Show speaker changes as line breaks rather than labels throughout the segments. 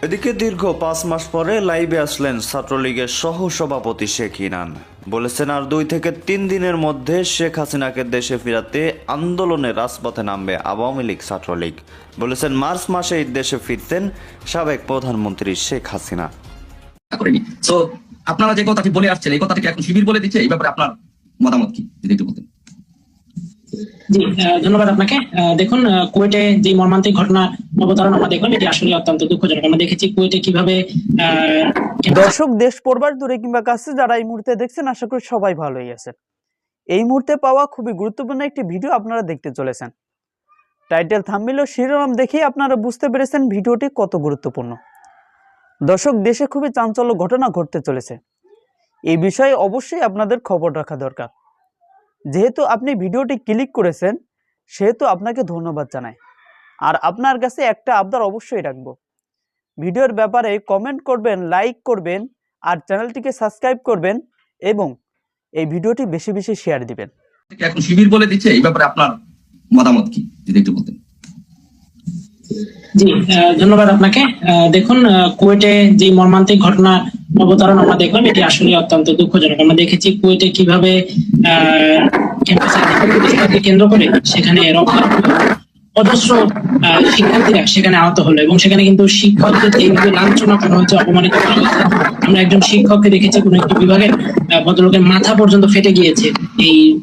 এদিকে দীর্ঘ 5 মাস পরে লাইভে আসলেন ছাত্রলীগের সহ সভাপতি শেখ ইনান। বলেছেন আর 2 থেকে 3 দিনের মধ্যে শেখ হাসিনাকে দেশে ফিরাতে আন্দোলনে রাজপথে নামবে আওয়ামী লীগ ছাত্রলীগ। বলেছেন মার্চ মাসেই দেশে ফিরতেন সাবেক প্রধানমন্ত্রী শেখ হাসিনা।
তো আপনারা যে কথাটি বলে আসছেন এই কথাটি এখন শিবির বলে দিচ্ছে, এই ব্যাপারে আপনার মতামত কি যদি একটু বলতেন?
জি, ধন্যবাদ আপনাকে। দেখুন, কুয়েটে যে মর্মান্তিক ঘটনা অবতারণ আমরা দেখলাম, এটি আসলে অত্যন্ত দুঃখজনক। আমরা দেখেছি কুয়েটে কিভাবে
দর্শক, দেশ পড়বার দূরে কিংবা কাছে যারা এই মুহূর্তে দেখছেন, আশা করি সবাই ভালোই আছেন। এই মুহূর্তে পাওয়া খুবই গুরুত্বপূর্ণ একটি ভিডিও আপনারা দেখতে চলেছেন। টাইটেল, থাম্বনেল ও শিরোনাম দেখেই আপনারা বুঝতে পেরেছেন ভিডিওটি কত গুরুত্বপূর্ণ। দর্শক, দেশে খুবই চাঞ্চল্য ঘটনা ঘটতে চলেছে। এই বিষয়ে অবশ্যই আপনাদের খবর রাখা দরকার। যেহেতু আপনি ভিডিওটি ক্লিক করেছেন, সেহেতু আপনাকে ধন্যবাদ জানাই। আর আপনার কাছে একটা আবদার অবশ্যই রাখবো, ভিডিওর ব্যাপারে কমেন্ট করবেন, লাইক করবেন, আর চ্যানেলটিকে সাবস্ক্রাইব করবেন এবং এই ভিডিওটি বেশি বেশি শেয়ার দিবেন।
এখন শিবির বলে দিচ্ছে, এই ব্যাপারে আপনার মতামত কি যদি একটু বলতেন?
জি, ধন্যবাদ আপনাকে। দেখুন, কুয়েটে যে মর্মান্তিক ঘটনা অবতারণ আমরা দেখলাম, এটি আসলে অত্যন্ত দুঃখজনক। আমরা দেখেছি কুয়েটে কিভাবে ক্যাম্পাসে কেন্দ্র করে সেখানে অজস্র শিক্ষার্থীরা সেখানে আহত হলো এবং সেখানে কিন্তু শিক্ষকদের এইভাবে লাঞ্ছনা করা হয়েছে, অপমানিত করা হয়েছে। আমরা একজন শিক্ষককে দেখেছি কোন একটি বিভাগের ভদ্রলোকের মাথা পর্যন্ত ফেটে গিয়েছে,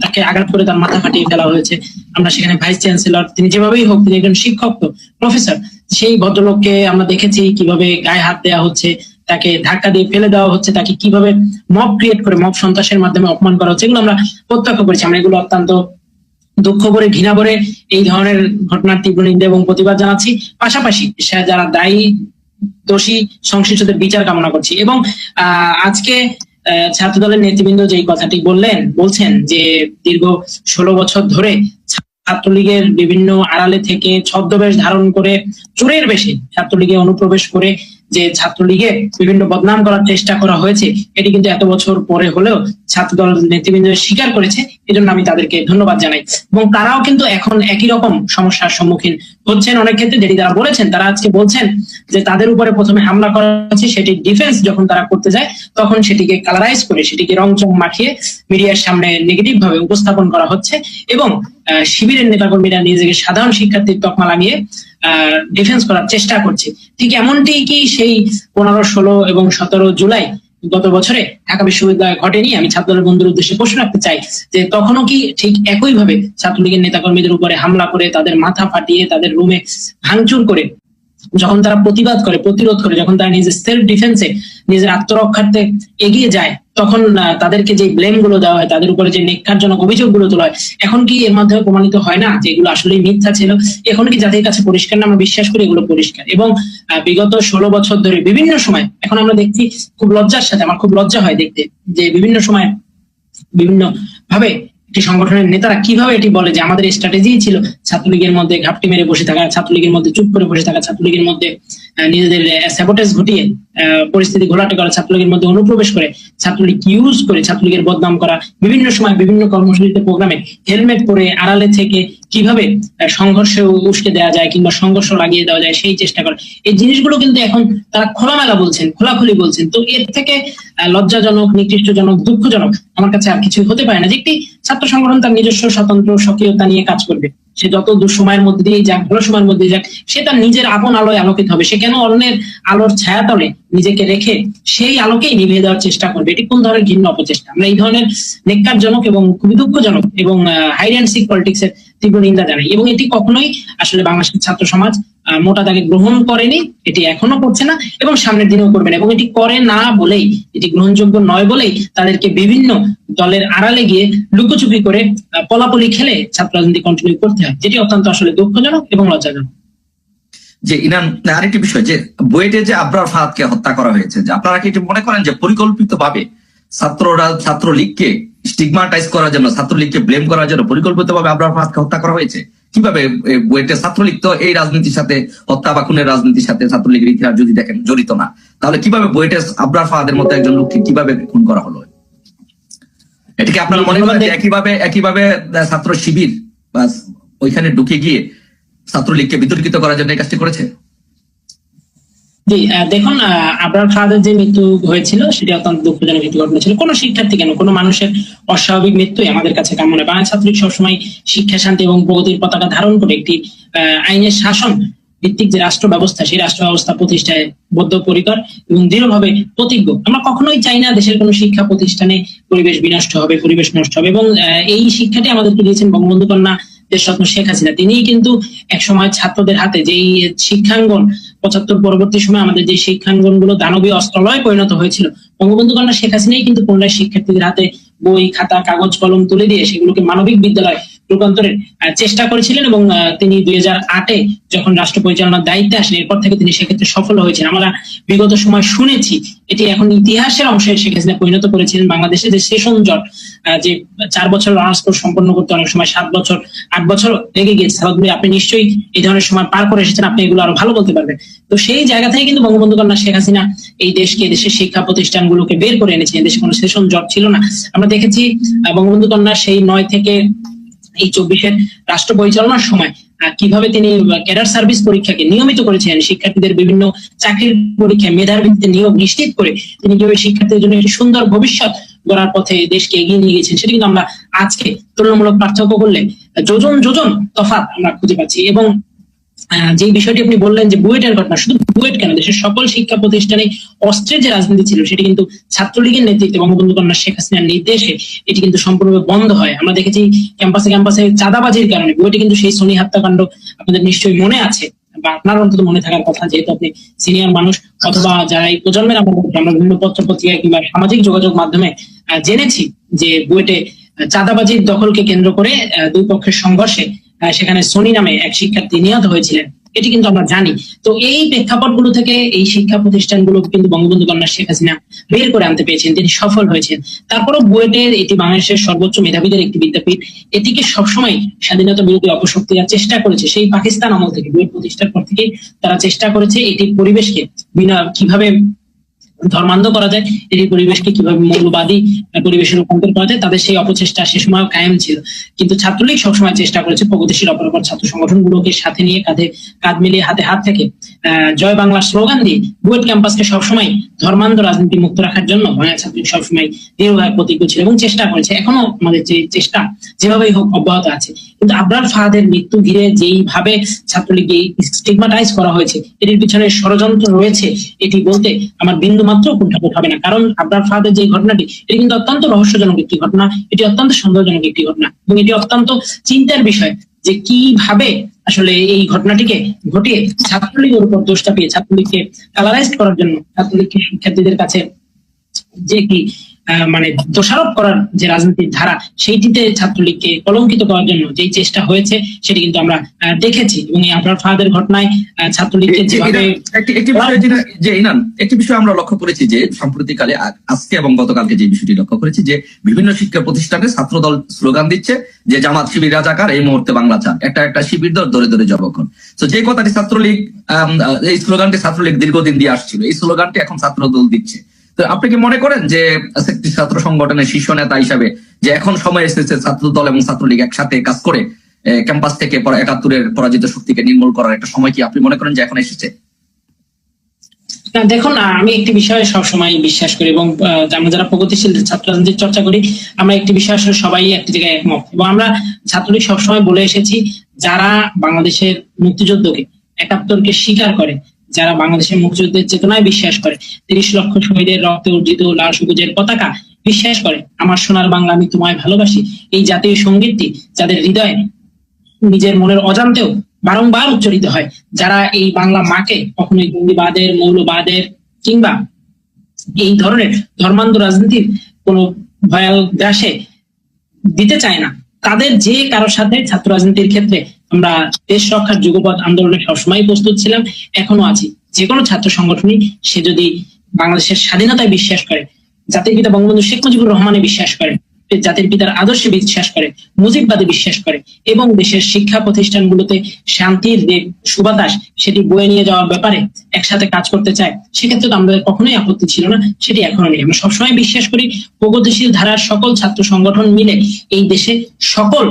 তাকে আঘাত করে তার মাথা ফাটিয়ে ফেলা হয়েছে। আমরা সেখানে ভাইস চ্যান্সেলর, তিনি যেভাবেই হোক, তিনি একজন শিক্ষক তো প্রফেসর, সেই ভদ্রলোককে আমরা দেখেছি কিভাবে গায়ে হাত দেওয়া হচ্ছে, তাকে ধাক্কা দিয়ে ফেলে দেওয়া হচ্ছে, তাকে কিভাবে মব ক্রিয়েট করে মব সন্ত্রাসের মাধ্যমে অপমান করা হচ্ছে, এগুলো আমরা প্রত্যক্ষ করেছি। আমরা এগুলো অত্যন্ত দুঃখ করে, ঘৃণা করে এই ধরনের ঘটনার তীব্র নিন্দা এবং প্রতিবাদ জানাচ্ছি। পাশাপাশি যারা দায়ী, দোষী, সংশ্লিষ্টদের বিচার কামনা করছি। এবং আজকে ছাত্র দলের নেতৃবৃন্দ যে কথাটি বলছেন যে দীর্ঘ 16 বছর ধরে ছাত্রলীগের বিভিন্ন আড়ালে থেকে ছদ্মবেশ ধারণ করে চোরের বেশে ছাত্রলীগে অনুপ্রবেশ করে যে ছাত্রলীগে বিভিন্ন বদনাম করার চেষ্টা করা হয়েছে, এটি কিন্তু এত বছর পরে হলেও ছাত্র দল নেতৃবৃন্দ স্বীকার করেছে। এজন্য আমি তাদেরকে ধন্যবাদ জানাই। এবং তারাও কিন্তু এখন একই রকম সমস্যার সম্মুখীন হচ্ছেন অনেক ক্ষেত্রে, যেটি তারা বলেছেন। তারা আজকে বলছেন যে তাদের উপরে প্রথমে হামলা করা হচ্ছে, সেটি ডিফেন্স যখন তারা করতে যায় তখন সেটিকে কালারাইজ করে, সেটিকে রং চং মাখিয়ে মিডিয়ার সামনে নেগেটিভ ভাবে উপস্থাপন করা হচ্ছে এবং শিবিরের নেতাকর্মীরা নিজেকে সাধারণ শিক্ষার্থীর তকমা লাগিয়ে ডিফেন্স করার চেষ্টা করছে। ঠিক এমনটি কি সেই 15, 16 এবং 17 জুলাই গত বছরে ঢাকা বিশ্ববিদ্যালয়ে ঘটেনি? আমি ছাত্রদলের বন্ধুর উদ্দেশ্যে প্রশ্ন রাখতে চাই যে তখনও কি ঠিক একই ভাবে ছাত্রলীগের নেতাকর্মীদের উপরে হামলা করে, তাদের মাথা ফাটিয়ে, তাদের রুমে ভাঙচুর করে, যখন তারা প্রতিবাদ করে, প্রতিরোধ করে, যখন তারা নিজের সেলফ ডিফেন্সে, নিজের আত্মরক্ষার্থে এগিয়ে যায়, তখন তাদেরকে যে ব্লেম গুলো দেওয়া হয়, তাদের উপরে যে নেককারজনক অভিযোগ গুলো তোলা হয়, এখন কি এর মাধ্যমে প্রমাণিত হয় না যে এগুলো আসলে মিথ্যা ছিল? এখন কি জাতির কাছে পরিষ্কার না? আমরা বিশ্বাস করি এগুলো পরিষ্কার। এবং বিগত 16 বছর ধরে বিভিন্ন সময়, এখন আমরা দেখছি খুব লজ্জার সাথে, আমার খুব লজ্জা হয় দেখতে যে বিভিন্ন সময় বিভিন্ন ভাবে একটি সংগঠনের নেতারা কিভাবে এটি বলে যে আমাদের স্ট্র্যাটেজি ছিল ছাত্রলীগের মধ্যে ঘাপটি মেরে বসে থাকা, ছাত্রলীগের মধ্যে চুপ করে বসে থাকা, ছাত্রলীগের মধ্যে নিজেদের স্যাবোটেজ ঘটিয়ে পরিস্থিতি ঘোলাটে করা, ছাত্রলীগের মধ্যে অনুপ্রবেশ করে, ছাত্রলীগ ইউজ করে ছাত্রলীগের বদনাম করা, বিভিন্ন সময় বিভিন্ন কর্মসূচিতে প্রোগ্রামে হেলমেট পরে আড়ালে থেকে কিভাবে সংঘর্ষে উস্কে দেওয়া যায় কিংবা সংঘর্ষ লাগিয়ে দেওয়া যায় সেই চেষ্টা করে। এই জিনিসগুলো কিন্তু এখন তারা খোলামেলা বলছেন, খোলাখুলি বলছেন। তো এর থেকে লজ্জাজনক, নিকৃষ্টজনক, দুঃখজনক আমার কাছে আর কিছু হতে পারে না যে একটি ছাত্র সংগঠন তার নিজস্ব স্বতন্ত্র সক্রিয়তা নিয়ে কাজ করবে। সে যত দুঃসময়ের মধ্যে দিয়ে যাক, ভালো সময়ের মধ্যে যাক, সে তার নিজের আপন আলোয় আলোকিত হবে। সে কেন অন্যের আলোর ছায়াতলে নিজেকে রেখে সেই আলোকেই নিভিয়ে দেওয়ার চেষ্টা করবে? এটি কোন ধরনের ঘৃণ্য অপচেষ্টা? আমরা এই ধরনের নেককারজনক এবং খুবই দুঃখজনক এবং হাইড অ্যান্ড সিক পলিটিক্স এর তীব্র নিন্দা জানাই। এবং এটি কখনোই আসলে বাংলাদেশের ছাত্র সমাজ মোটা দাগে গ্রহণ করেনি, এটি এখনো করছে না এবং সামনের দিনেও করবে না। এবং এটি করে না বলেই, এটি গ্রহণযোগ্য নয় বলেই তাদেরকে বিভিন্ন দলের আড়ালে গিয়ে লুকোচুপি করে পলাপলি খেলে ছাত্র রাজনীতি কন্টিনিউ করতে হয়, যেটি অত্যন্ত আসলে দুঃখজনক এবং লজ্জাজনক।
যে ইনান, আরেকটি বিষয় যে বুয়েটে যে আবরার ফাহাদকে হত্যা করা হয়েছে, যে আপনারা কি মনে করেন যে পরিকল্পিতভাবে ছাত্রলীগকে স্টিগমাটাইজ করার জন্য, ছাত্রলীগকে ব্লেম করার জন্য পরিকল্পিতভাবে আবরার ফাহাদকে হত্যা করা হয়েছে? কিভাবে বুয়েটে ছাত্রলীগ তো এই রাজনীতির সাথে, হত্যা বা খুনের রাজনীতির সাথে ছাত্রলীগের ইতিহাস যদি দেখেন জড়িত না, তাহলে কিভাবে বুয়েটে আবরার ফাহাদের মতো একজন লোককে কিভাবে খুন করা হলো? এটাকে আপনারা মনে করেন যে একইভাবে ছাত্র শিবির বা ওইখানে ঢুকে গিয়ে ছাত্রলীগকে বিতর্কিত করার জন্য এই কাজটি করেছে?
জি, দেখুন, আবরার ফাহাদের যে মৃত্যু হয়েছিল সেটি অত্যন্ত দুঃখজনক একটি ঘটনা ছিল। কোনো শিক্ষার্থী কেন, কোনো মানুষের অস্বাভাবিক মৃত্যুই আমাদের কাছে কাম্য নয়। বাংলা ছাত্রলীগ সবসময় শিক্ষা, শান্তি এবং প্রগতির পতাকা ধারণ করে একটি আইনের শাসন ভিত্তিক যে রাষ্ট্র ব্যবস্থা, সেই রাষ্ট্র ব্যবস্থা প্রতিষ্ঠায় বদ্ধপরিকর এবং দৃঢ়ভাবে প্রতিজ্ঞ। আমরা কখনোই চাই না দেশের কোনো শিক্ষা প্রতিষ্ঠানে পরিবেশ বিনষ্ট হবে, পরিবেশ নষ্ট হবে। এবং এই শিক্ষাটি আমাদেরকে দিয়েছেন বঙ্গবন্ধু কন্যা দেশরত্ন শেখ হাসিনা। তিনিই কিন্তু একসময় ছাত্রদের হাতে যেই শিক্ষাঙ্গন ৭৫ পরবর্তী সময় আমাদের যে শিক্ষাঙ্গন গুলো দানবীয় অস্ত্রালয়ে পরিণত হয়েছিল, বঙ্গবন্ধু কন্যা শেখ হাসিনাই কিন্তু পুনরায় শিক্ষার্থীদের হাতে বই, খাতা, কাগজ, কলম তুলে দিয়ে সেগুলোকে মানবিক বিদ্যালয় রূপান্তরের চেষ্টা করেছিলেন। এবং তিনি ২০০৮-এ যখন রাষ্ট্র পরিচালনার দায়িত্বে আসেন, এরপর থেকে তিনি সেক্ষেত্রে সফল হয়েছেন। আমরা বিগত সময় শুনেছি এটি এখন ইতিহাসের অংশে শেখ হাসিনা পরিণত করেছিলেন। বাংলাদেশে যে সেশন জট, যে 4 বছর অনার্স কোর্স সম্পন্ন করতে অনেক সময় 7 বছর 8 বছর লেগে গিয়েছে। সালাদ ভাই, আপনি নিশ্চয়ই এই ধরনের সময় পার করে এসেছেন, আপনি এগুলো আরো ভালো বলতে পারবেন। তো সেই জায়গা থেকে কিন্তু বঙ্গবন্ধু কন্যা শেখ হাসিনা এই দেশকে, দেশের শিক্ষা প্রতিষ্ঠানগুলোকে বের করে এনেছেন। দেশে কোনো সেশন জট ছিল না। আমরা দেখেছি বঙ্গবন্ধু কন্যা সেই 9 থেকে এই 24-এর রাষ্ট্র পরিচালনার সময় কিভাবে তিনি ক্যাডার সার্ভিস পরীক্ষাকে নিয়মিত করেছেন, শিক্ষার্থীদের বিভিন্ন চাকরির পরীক্ষায় মেধার ভিত্তিতে নিয়োগ নিশ্চিত করে তিনি কিভাবে শিক্ষার্থীদের জন্য একটি সুন্দর ভবিষ্যৎ গড়ার পথে দেশকে এগিয়ে নিয়ে গেছেন, সেটা কিন্তু আমরা আজকে তুলনামূলক পার্থক্য করলে যোজন যোজন তফাৎ আমরা খুঁজে পাচ্ছি। এবং যে বিষয়টি আপনি বললেন যে বুয়েটের ঘটনা, শুধু বুয়েট কেন, দেশের সকল শিক্ষা প্রতিষ্ঠানে অস্ত্রের যে রাজনীতি ছিল সেটি কিন্তু ছাত্রলীগের নেতৃত্বে বঙ্গবন্ধু কন্যা শেখ হাসিনার নির্দেশে এটি কিন্তু সম্পূর্ণভাবে বন্ধ হয়। আমরা দেখেছি ক্যাম্পাসে ক্যাম্পাসে চাঁদাবাজির কারণে বুয়েটে কিন্তু সেই সোনি হত্যাকাণ্ড আপনাদের নিশ্চয়ই মনে আছে, বা আপনার অন্তত মনে থাকার কথা, যেহেতু আপনি সিনিয়র মানুষ, অথবা যারা এই প্রজন্মের আমরা বিভিন্ন পত্র পত্রিকা কিংবা সামাজিক যোগাযোগ মাধ্যমে জেনেছি যে বুয়েটে চাঁদাবাজির দখলকে কেন্দ্র করে দুই পক্ষের সংঘর্ষে সেখানে সোনি নামে এক শিক্ষার্থী নিহত হয়েছিলেন, এটি কিন্তু আমরা জানি। তো এই প্রেক্ষাপটগুলো থেকে এই শিক্ষা প্রতিষ্ঠানগুলো কিন্তু বঙ্গবন্ধু কন্যা শেখ হাসিনা বের করে আনতে পেরেছেন, তিনি সফল হয়েছেন। তারপরও বুয়েটের এটি বাংলাদেশের সর্বোচ্চ মেধাবীদের একটি বিদ্যাপীঠ, এটিকে সবসময় স্বাধীনতা বিরোধী অপশক্তিরা চেষ্টা করেছে। সেই পাকিস্তান আমল থেকে, বুয়েট প্রতিষ্ঠার পর থেকে তারা চেষ্টা করেছে এটির পরিবেশকে কিভাবে ধর্মান্ধ করা যায়, এটি পরিবেশকে কিভাবে মৌলবাদী পরিবেশে রূপান্তর করা যায়, তাদের সেই অপচেষ্টা সে সময় কায়েম ছিল। কিন্তু ছাত্রলীগ সবসময় চেষ্টা করেছে প্রগতিশীল অপরাপর ছাত্র সংগঠনগুলোকে সাথে নিয়ে, কাঁধে কাঁধ মিলিয়ে, হাতে হাত থেকে জয় বাংলা স্লোগান দিয়ে বুয়েট ক্যাম্পাসকে সবসময় ধর্মান্ধ রাজনীতি মুক্ত রাখার জন্য বাংলা ছাত্রলীগ সবসময় দৃঢ়ভাবে প্রতিজ্ঞ ছিল এবং চেষ্টা করেছে। এখনো আমাদের যে চেষ্টা যেভাবেই হোক অব্যাহত আছে। কিন্তু আবরার ফাহাদের মৃত্যু ঘিরে যেইভাবে ছাত্রলীগকে স্টিগমাটাইজ করা হয়েছে, এটির পিছনে ষড়যন্ত্র রয়েছে এটি বলতে আমার বিন্দু মাত্র কুণ্ঠাবোধ হবে না। কারণ আবরার ফাহাদের যে ঘটনাটি, এটি কিন্তু অত্যন্ত রহস্যজনক একটি ঘটনা, এটি অত্যন্ত সন্দেহজনক একটি ঘটনা এবং এটি অত্যন্ত চিন্তার বিষয় যে কিভাবে আসলে এই ঘটনাটিকে ঘটিয়ে ছাত্রলীগের উপর দোষটা পেয়ে ছাত্রলীগকে কালারাইজ করার জন্য, ছাত্রলীগকে শিক্ষার্থীদের কাছে যে কি মানে দোষারোপ করার যে রাজনীতির ধারা, সেইটিতে ছাত্রলীগকে কলঙ্কিত করার জন্য যেই চেষ্টা হয়েছে সেটি কিন্তু আমরা দেখেছি। এবং এই আবরার ফাহাদের ঘটনায় ছাত্রলীগকে যেভাবে
একটি বিষয় আমরা লক্ষ্য করেছি যে সাম্প্রতিককালে আজকে এবং গতকালকে যে বিষয়টি লক্ষ্য করেছি যে বিভিন্ন শিক্ষা প্রতিষ্ঠানে ছাত্রদল স্লোগান দিচ্ছে যে জামাত শিবির রাজাকার, এই মুহূর্তে বাংলা চান, একটা শিবির দল ধরে ধরে জবক্ষণ। তো যে কথাটি ছাত্রলীগ, এই স্লোগানটি ছাত্রলীগ দীর্ঘদিন দিয়ে আসছিল, এই স্লোগানটি এখন ছাত্রদল দিচ্ছে। তো আপনি কি মনে করেন যে একটি ছাত্র সংগঠনের শীর্ষ নেতা হিসাবে যে এখন সময় এসেছে ছাত্র দল এবং ছাত্রলীগ একসাথে কাজ করে ক্যাম্পাস থেকে ৭১-এর পরাজিত শক্তিকে নির্মূল করার একটা সময় কি আপনি মনে করেন যে এখন এসেছে?
দেখুন, আমি একটি বিষয়ে সবসময় বিশ্বাস করি এবং আমরা যারা প্রগতিশীল ছাত্র রাজনীতির চর্চা করি, আমরা একটি বিষয় আসলে সবাই একটি জায়গায় একমত। এবং আমরা ছাত্রলীগ সবসময় বলে এসেছি, যারা বাংলাদেশের মুক্তিযুদ্ধকে, ৭১-কে স্বীকার করে, যারা বাংলাদেশের মুক্তিযুদ্ধের চেতনায় বিশ্বাস করে, ৩০ লক্ষ শহীদের রক্তে অর্জিত লাল সবুজের পতাকা বিশ্বাস করে, আমার সোনার বাংলা আমি তোমায় ভালোবাসি, এই জাতীয় সঙ্গীতটি যাদের হৃদয়ে নিজের মনের অজান্তেও বারংবার উচ্চারিত হয়, যারা এই বাংলা মাকে কখনোই জঙ্গিবাদের, মৌলবাদের কিংবা এই ধরনের ধর্মান্ধ রাজনীতির কোন ভয়াল গ্রাসে দিতে চায় না, তাদের যে কারোর সাথে ছাত্র রাজনীতির ক্ষেত্রে আমরা দেশ রক্ষার যুগপৎ আন্দোলনে সবসময় প্রস্তুত ছিলাম, এখনো আছি। যে কোনো ছাত্র সংগঠনই সে যদি বাংলাদেশের স্বাধীনতায় বিশ্বাস করে, জাতির পিতা বঙ্গবন্ধু শেখ মুজিবুর রহমানে বিশ্বাস করে, জাতির পিতার আদর্শে বিশ্বাস করে, মুজিববাদে বিশ্বাস করে এবং দেশের শিক্ষা প্রতিষ্ঠানগুলোতে শান্তির যে সুবাতাস সেটি বয়ে নিয়ে যাওয়ার ব্যাপারে একসাথে কাজ করতে চায়, সেক্ষেত্রে তো আমাদের কখনোই আপত্তি ছিল না, সেটি এখনো নেই। আমরা সবসময় বিশ্বাস করি প্রগতিশীল ধারার সকল ছাত্র সংগঠন মিলে এই দেশে সকল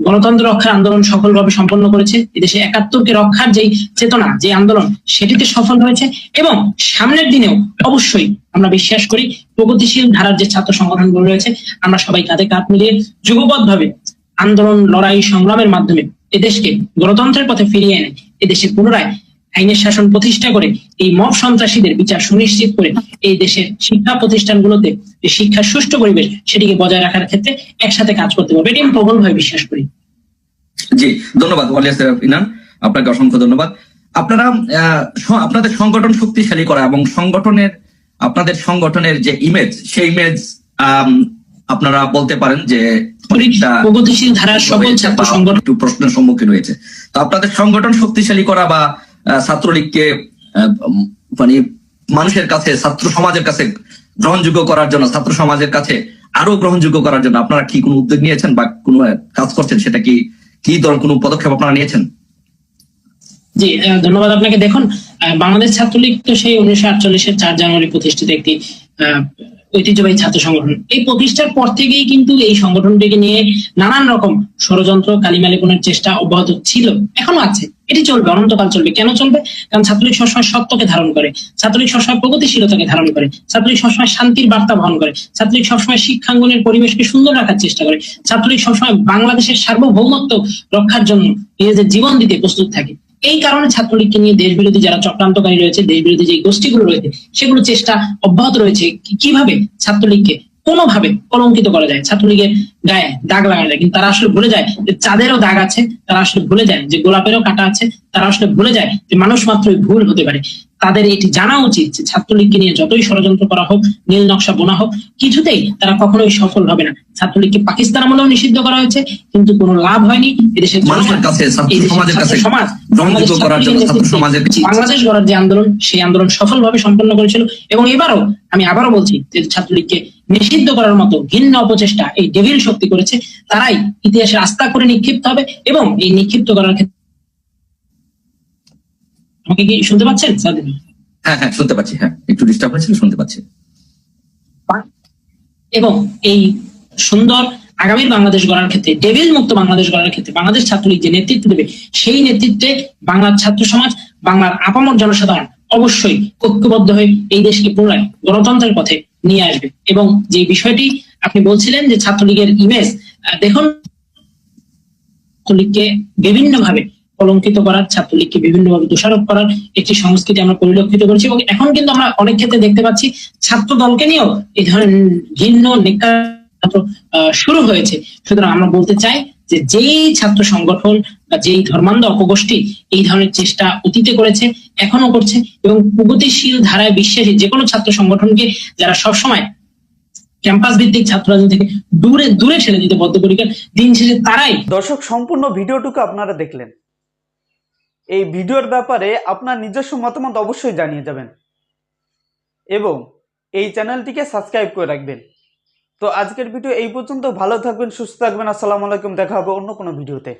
গণতন্ত্র রক্ষার আন্দোলন সফলভাবে সম্পন্ন করেছে, এদেশে ৭১কে রক্ষার যেই চেতনা, যে আন্দোলন, সেটিতে সফল হয়েছে। এবং সামনের দিনেও অবশ্যই আমরা বিশ্বাস করি প্রগতিশীল ধারার যে ছাত্র সংগঠনগুলো রয়েছে, আমরা সবাই কাঁধে কাঁধ মিলিয়ে যুগবদ্ধভাবে আন্দোলন, লড়াই, সংগ্রামের মাধ্যমে এদেশকে গণতন্ত্রের পথে ফিরিয়ে এনে এদেশে পুনরায় আইনের শাসন প্রতিষ্ঠা করে এই মব সন্ত্রাসীদের বিচার সুনিশ্চিত করে এই দেশের শিক্ষা প্রতিষ্ঠানগুলোতে যে শিক্ষার সুষ্ঠু পরিবেশ, সেটিকে বজায় রাখার ক্ষেত্রে একসাথে কাজ করতে হবে, এটি আমি প্রবলভাবে বিশ্বাস করি।
জি, ধন্যবাদ ওয়ালিয়াস ইনান, আপনাকে অসংখ্য ধন্যবাদ। আপনারা আপনাদের সংগঠন শক্তিশালী করা এবং আপনাদের সংগঠনের যে ইমেজ, সেই ইমেজ আপনারা বলতে পারেন যে
প্রগতিশীল ধারার সকল ছাত্র সংগঠন
একটু প্রশ্নের সম্মুখীন হয়েছে। তো আপনাদের সংগঠন শক্তিশালী করা বা ছাত্রলীগকে মানে মানুষের কাছে, ছাত্র সমাজের কাছে গ্রহণযোগ্য করার জন্য, ছাত্র সমাজের কাছে আরো গ্রহণযোগ্য করার জন্য আপনারা কি কোনো উদ্যোগ নিয়েছেন বা কোনো কাজ করছেন? সেটা কি ধরনের কোনো পদক্ষেপ আপনারা নিয়েছেন?
জি, ধন্যবাদ আপনাকে। দেখুন, বাংলাদেশ ছাত্রলীগ তো সেই 1948-এর 4 জানুয়ারি প্রতিষ্ঠিত একটি ঐতিহ্যবাহী ছাত্র সংগঠন। এই প্রতিষ্ঠার পর থেকেই কিন্তু এই সংগঠনটিকে নিয়ে নানান রকম ষড়যন্ত্র, কালিমালিপনের চেষ্টা অব্যাহত ছিল, এখনো আছে। এটি চলবে, অনন্তকাল চলবে। কেন চলবে? কারণ ছাত্রলীগ সবসময় সত্যকে ধারণ করে, ছাত্রলীগ সবসময় প্রগতিশীলতাকে ধারণ করে, ছাত্রলীগ সবসময় শান্তির বার্তা বহন করে, ছাত্রলীগ সবসময় শিক্ষাঙ্গনের পরিবেশকে সুন্দর রাখার চেষ্টা করে, ছাত্রলীগ সবসময় বাংলাদেশের সার্বভৌমত্ব রক্ষার জন্য নিজেদের জীবন দিতে প্রস্তুত থাকে। এই কারণে ছাত্রলীগকে নিয়ে দেশবিরোধী যারা চক্রান্তকারী রয়েছে, দেশবিরোধী যে গোষ্ঠীগুলো রয়েছে, সেগুলো চেষ্টা অব্যাহত রয়েছে কিভাবে ছাত্রলীগকে কোনোভাবে কলঙ্কিত করা যায়, ছাত্রলীগের গায়ে দাগ লাগানো যায়। কিন্তু তারা আসলে ভুলে যায় যে চাঁদেরও দাগ আছে, তারা আসলে ভুলে যায় যে গোলাপেরও কাঁটা আছে, তারা আসলে ভুলে যায় যে মানুষ মাত্রই ভুল হতে পারে। তাদের এটি জানা উচিত যে ছাত্রলীগকে নিয়ে যতই ষড়যন্ত্র করা হোক, নীল নকশা বোনা হোক, কিছুতেই তারা কখনোই সফল হবে না। ছাত্রলীগকে পাকিস্তান আমলেও নিষিদ্ধ করা হয়েছে, কিন্তু কোনো লাভ হয়নি। এদেশের
মানুষের কাছে, সমাজের কাছে
সমাজ
গ্রহণযোগ্য করার জন্য
বাংলাদেশ গড়ার যে আন্দোলন, সেই আন্দোলন সফলভাবে সম্পন্ন করেছিল। এবং এবারও আমি আবারও বলছি যে ছাত্রলীগকে নিষিদ্ধ করার মতো ঘৃণ্য অপচেষ্টা এই ডেভিল শক্তি করেছে, তারাই ইতিহাসে আস্থা করে নিক্ষিপ্ত হবে। এবং এই নিক্ষিপ্ত করার ক্ষেত্রে আমাকে কি শুনতে পাচ্ছেন?
হ্যাঁ, শুনতে পাচ্ছি। হ্যাঁ, একটু ডিস্টার্ব হয়েছিল, শুনতে পাচ্ছি।
এবং এই সুন্দর আগামীর বাংলাদেশ গড়ার ক্ষেত্রে, ডেভিল মুক্ত বাংলাদেশ গড়ার ক্ষেত্রে বাংলাদেশ ছাত্রলীগ যে নেতৃত্ব দেবে, সেই নেতৃত্বে বাংলার ছাত্র সমাজ, বাংলার আপামর জনসাধারণ অবশ্যই ঐক্যবদ্ধ হয়ে এই দেশকে পুনরায় গণতন্ত্রের পথে নিয়ে আসবে। এবং যে বিষয়টি আপনি বলছিলেন যে ছাত্রলীগের ইমেজ, দেখুন, ছাত্রলীগকে বিভিন্নভাবে কলঙ্কিত করার, ছাত্রলীগকে বিভিন্নভাবে দোষারোপ করার একটি সংস্কৃতি আমরা পরিলক্ষিত করেছি। এবং এখন কিন্তু আমরা অনেক ক্ষেত্রে দেখতে পাচ্ছি ছাত্র দলকে নিয়েও এই ধরনের ঘৃণ্য শুরু হয়েছে। সুতরাং আমরা বলতে চাই যে যেই ছাত্র সংগঠন বা যেই ধর্মান্ধ অপগোষ্ঠী এই ধরনের চেষ্টা অতীতে করেছে, এখনো করছে, এবং প্রগতিশীল ধারায় বিশ্বাসী যে কোনো ছাত্র সংগঠনকে যারা সবসময় ক্যাম্পাস ভিত্তিক ছাত্র রাজনীতি থেকে দূরে দূরে ঠেলে দিতে বদ্ধপরিকর, দিন শেষে তারাই।
দর্শক, সম্পূর্ণ ভিডিওটুকু আপনারা দেখলেন। এই ভিডিওর ব্যাপারে আপনার নিজস্ব মতামত অবশ্যই জানিয়ে যাবেন এবং এই চ্যানেলটিকে সাবস্ক্রাইব করে রাখবেন। তো আজকের ভিডিও এই পর্যন্ত। ভালো থাকবেন, সুস্থ থাকবেন। আসসালামু আলাইকুম। দেখা হবে অন্য কোনো ভিডিওতে।